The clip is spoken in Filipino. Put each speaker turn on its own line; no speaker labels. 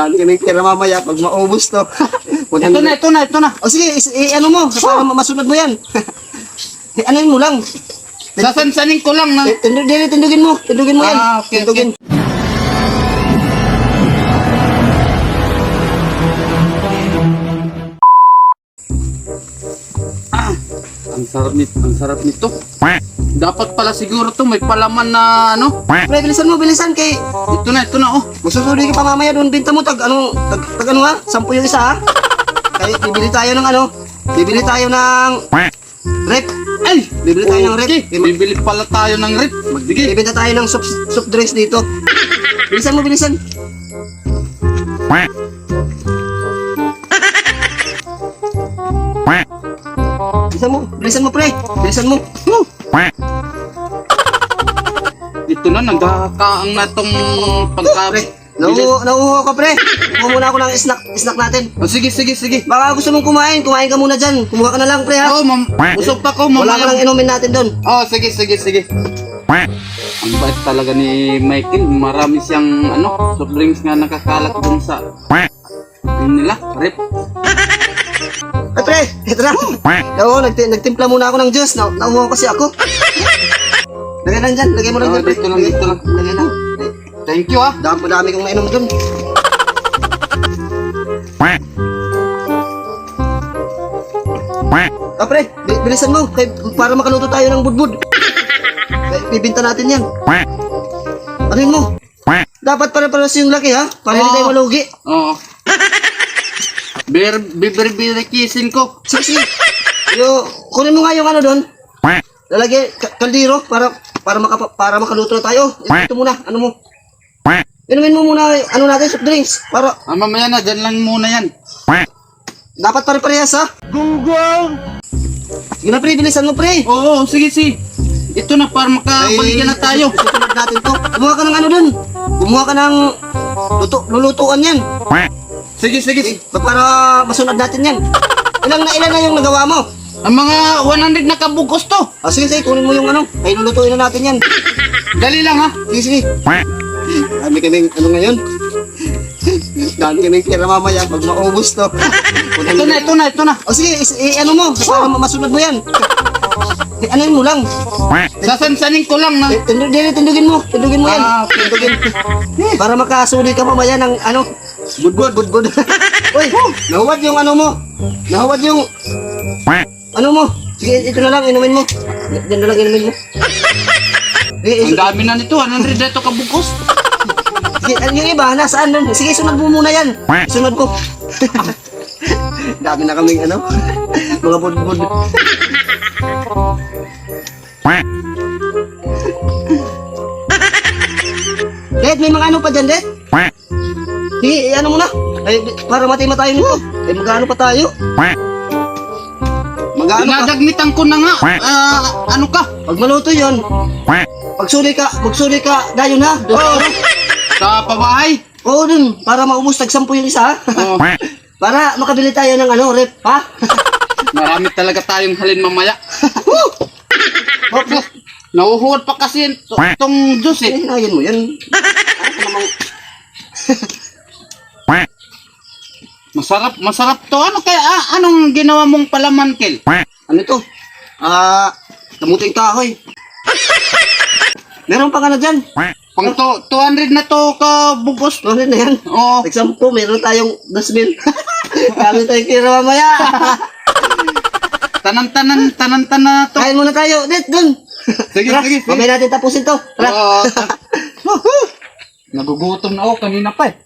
Dami kaming pera mamaya pag maubos to.
Ito na.
O sige, ano mo, para masunod mo yan. Anuin mo lang.
Sasansanin ko lang na.
Tindugin mo yan.
Okay.
Tindugin.
Ang sarap nito. Dapat pala siguro to may palaman na ano.
Pre, bilisan kay
Ito na oh.
magsusuli ka pa mamaya doon. Binta mo tag ano ha? 10 yung isa ha? Kaya bibili tayo ng ano? Bibili tayo ng rep.
Ay!
Bibili tayo ng rep.
Bibili pala tayo ng rep. Sige.
Bibenta tayo ng soft drinks dito. Bilisan mo. Bilisan mo pre. Bilisan mo.
Ito na, nagkakaang na tong pagkabe.
Nauuho ka pre. Kumuha muna ako ng snack natin.
Oh, sige.
Baka gusto mong kumain ka muna dyan. Kumuha ka na lang pre ha.
Oo, usog pa ko,
Wala ka lang
mamaya.
inumin natin doon.
Oh, sige. Ang bait talaga ni Michael. Marami siyang soft drinks nga nakakalat dun sa nila, rep.
Ay pre, ito na. Oo, nagtimpla muna ako ng juice. Nauuho kasi ako. Lagay lang dyan, lagay mo lang dyan pre.
Dito lang.
Lagay lang.
Thank you ah.
Dami kong nainom doon. Pre, bilisan mo para makaluto tayo ng budbud. Bibinta natin yan. Ano yun mo? Dapat para yung laki ha? Para hindi tayo malugi.
Oo. Bibir kissing ko.
Sige. Kunin mo nga yung ano doon. Lalagay kaldero para makaluto na tayo. Ito muna, ano mo? Inumin mo muna ano natin, soft drinks. Para
Mamaya na, dyan lang muna yan.
dapat pare-parehas ha. Gunggong! Sige na pre, bilisan mo pre.
Oo, sige. Ito na, para makabalikan na tayo.
Susunod natin to. Kumuha ka ng ano dun. Kumuha ka ng lulutuan yan.
Sige.
Para masunod natin yan. Ilan na yung nagawa mo?
Ang mga 100 na kabugos to.
Sige, kunin mo yung ano. Ay, lulutuin na natin yan.
Dali lang ha.
Sige. Dami kaming ano ngayon. Dami kaming pera mamaya pag maubos to.
Ito na.
O sige, ano mo. Para masunod mo yan. Anuin mo lang.
Sasansanin ko lang na.
Tindugin mo yan.
Okay.
Tindugin. Para makasuli ka mamaya ng ano. Budbud. Uy, nahuwad yung ano mo. Nahuwad yung ano mo. Sige, ito na lang, inumin mo. Diyan na lang inumin mo.
Ang dami na nito, 100 na ito kabugos.
Sige, yung iba, nasaan nun? Sige, sunod mo muna yan. Sunod ko. Dami na kaming ano. Mga budbud. Dad, may mga ano pa dyan, Dad? Sige, ano mo na. Ay, para matima tayo nito. Ay, mag-ano pa tayo? Mag-ano pa?
Nadagnitan ko na nga. Ano ka?
Pag maluto yun, magsuli ka, dayon ha?
Oo. Sa pabahay.
Oo, dun. Para maubos, tag-10 yung isa ha?
Oo.
Para makabili tayo ng ano, rep, ha?
Marami talaga tayong halin mamaya. Nauhuwad pa kasi itong juice eh.
Ayun mo yan. Ano namang...
Masarap to. Ano kaya, anong ginawa mong palaman, Kel?
Ano ito? Kamuting kahoy. Meron pa ka na dyan.
Pang 200 na to kabugos.
200 na yan.
Oo.
Example, meron tayong dustbin. Kami tayong kira mamaya.
Tanan na to.
Kain muna tayo. Dit, dun.
Sige.
Mamaya natin tapusin to. Tara.
Nagugutom na ako kanina pa eh.